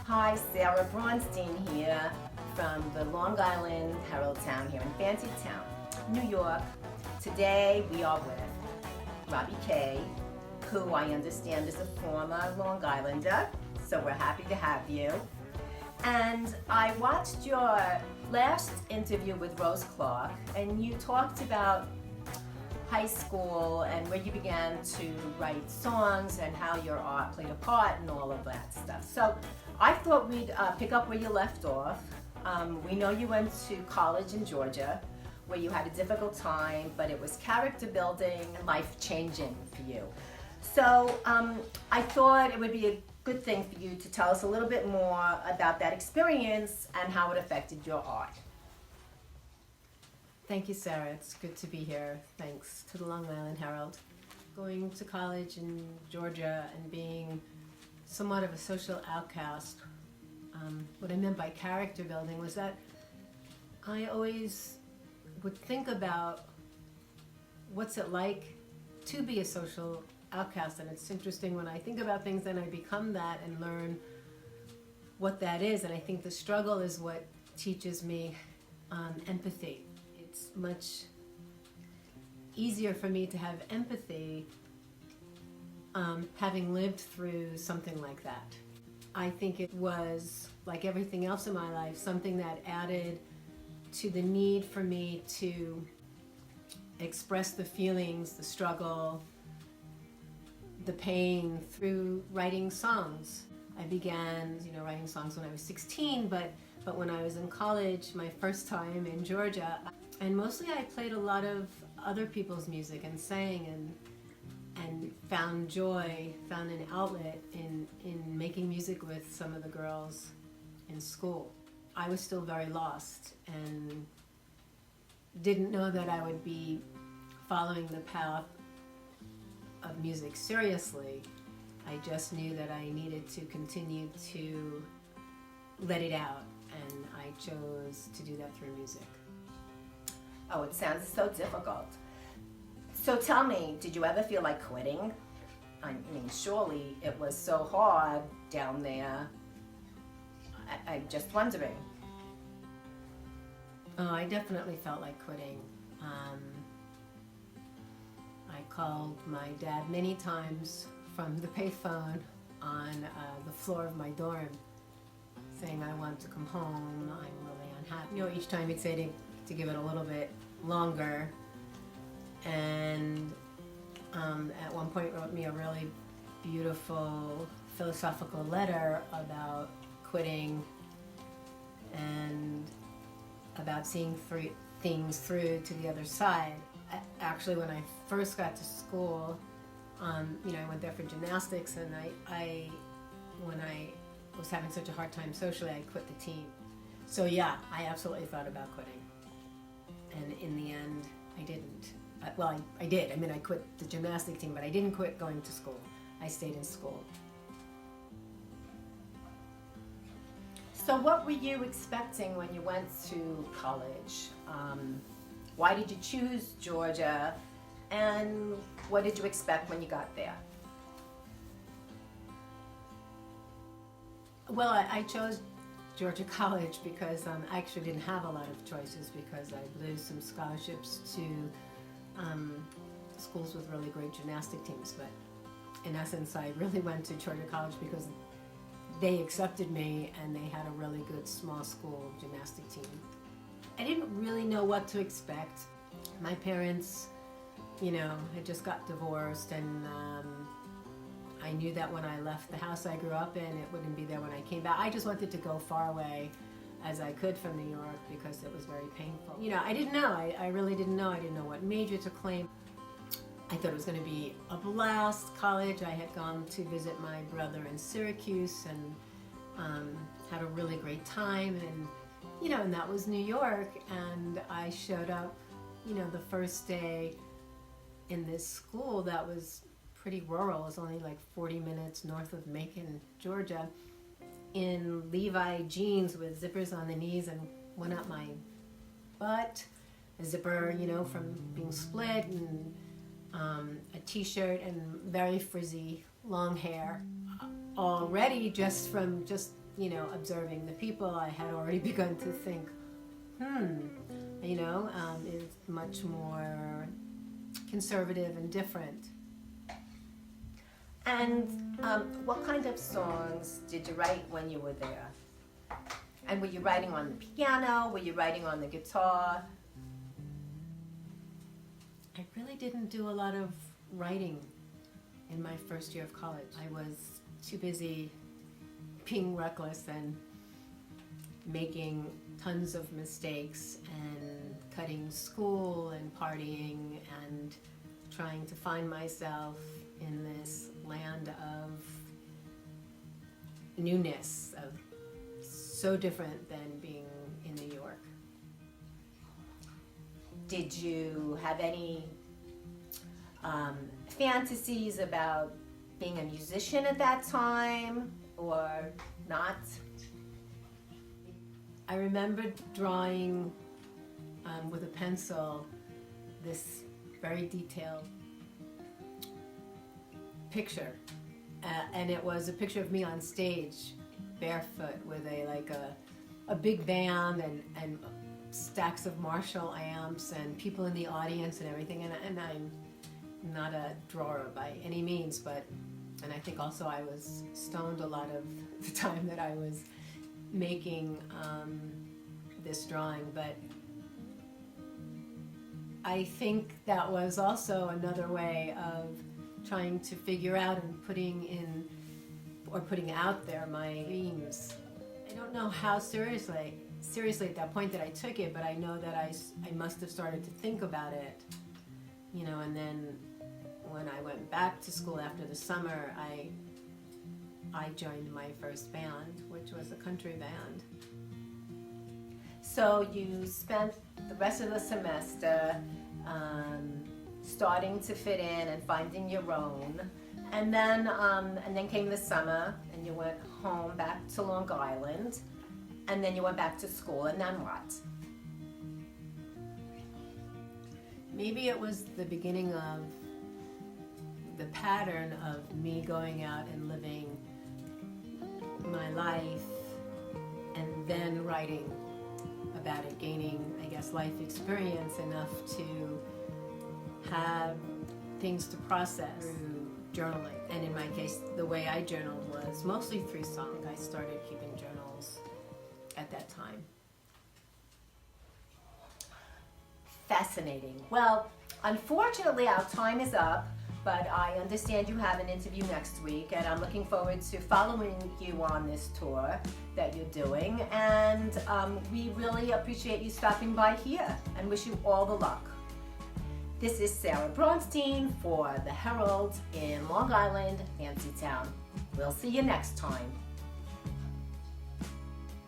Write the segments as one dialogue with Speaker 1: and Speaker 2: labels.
Speaker 1: Hi, Sarah Braunstein here from the Long Island Herald town here in Fancytown, New York. Today we are with Robbie Kaye, who I understand is a former Long Islander, so we're happy to have you. And I watched your last interview with Rose Clark, and you talked about high school and where you began to write songs and how your art played a part and all of that stuff. So I thought we'd pick up where you left off. We know you went to college in Georgia where you had a difficult time, but it was character building and life changing for you. So I thought it would be a good thing for you to tell us a little bit more about that experience and how it affected your art.
Speaker 2: Thank you, Sarah. It's good to be here. Thanks to the Long Island Herald. Going to college in Georgia and being somewhat of a social outcast, what I meant by character building was that I always would think about what's it like to be a social outcast, and it's interesting when I think about things then I become that and learn what that is, and I think the struggle is what teaches me empathy. It's much easier for me to have empathy having lived through something like that. I think it was, like everything else in my life, something that added to the need for me to express the feelings, the struggle, the pain through writing songs. I began, writing songs when I was 16, but when I was in college, my first time in Georgia, and mostly I played a lot of other people's music and sang and found joy, found an outlet in making music with some of the girls in school. I was still very lost and didn't know that I would be following the path of music seriously. I just knew that I needed to continue to let it out, and I chose to do that through music.
Speaker 1: Oh, it sounds so difficult. So tell me, did you ever feel like quitting? I mean, surely it was so hard down there. I'm just wondering.
Speaker 2: Oh, I definitely felt like quitting. I called my dad many times from the payphone on the floor of my dorm, saying I want to come home, I'm really unhappy. Each time he'd say to give it a little bit longer, and at one point wrote me a really beautiful philosophical letter about quitting and about seeing things through to the other side. Actually, when I first got to school, I went there for gymnastics, and when I was having such a hard time socially, I quit the team. So yeah, I absolutely thought about quitting. And in the end, I didn't. Well, I did. I quit the gymnastic team, but I didn't quit going to school. I stayed in school.
Speaker 1: So what were you expecting when you went to college? Why did you choose Georgia? And what did you expect when you got there?
Speaker 2: Well, I chose Georgia College because I actually didn't have a lot of choices, because I blew some scholarships to schools with really great gymnastic teams. But in essence, I really went to Georgia College because they accepted me and they had a really good small school gymnastic team. I didn't really know what to expect. My parents, had just got divorced, and I knew that when I left the house I grew up in, it wouldn't be there when I came back. I just wanted to go far away as I could from New York because it was very painful. I didn't know. I really didn't know. I didn't know what major to claim. I thought it was going to be a blast. College, I had gone to visit my brother in Syracuse and had a really great time, and that was New York. And I showed up, the first day in this school that was pretty rural. It was only like 40 minutes north of Macon, Georgia, in Levi jeans with zippers on the knees and one up my butt, a zipper, from being split, and a t-shirt and very frizzy long hair already just from observing the people, I had already begun to think, is much more conservative and different.
Speaker 1: And what kind of songs did you write when you were there? And were you writing on the piano? Were you writing on the guitar?
Speaker 2: I really didn't do a lot of writing in my first year of college. I was too busy being reckless and making tons of mistakes and cutting school and partying and trying to find myself in this land of newness, of so different than being in New York.
Speaker 1: Did you have any fantasies about being a musician at that time or not?
Speaker 2: I remember drawing with a pencil this very detailed picture, and it was a picture of me on stage, barefoot, with a big band and stacks of Marshall amps and people in the audience and everything. And I'm not a drawer by any means, and I think also I was stoned a lot of the time that I was making this drawing, but I think that was also another way of trying to figure out and putting out there my dreams. I don't know how seriously at that point that I took it, but I know that I must have started to think about it, and then when I went back to school after the summer, I joined my first band, which was a country band.
Speaker 1: So you spent the rest of the semester starting to fit in and finding your own, and then came the summer, and you went home back to Long Island, and then you went back to school, and then what?
Speaker 2: Maybe it was the beginning of the pattern of me going out and living my life and then writing about it, gaining, I guess, life experience enough to have things to process through journaling. And in my case, the way I journaled was mostly through song. I started keeping journals at that time.
Speaker 1: Fascinating. Well, unfortunately, our time is up, but I understand you have an interview next week, and I'm looking forward to following you on this tour that you're doing, and we really appreciate you stopping by here and wish you all the luck. This is Sarah Braunstein for the Herald in Long Island, Fancytown. We'll see you next time.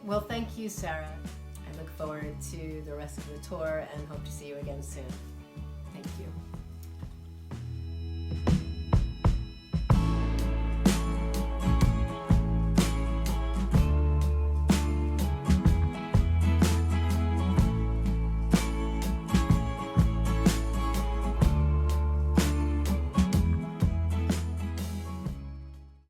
Speaker 2: Well, thank you, Sarah. I look forward to the rest of the tour and hope to see you again soon. Thank you.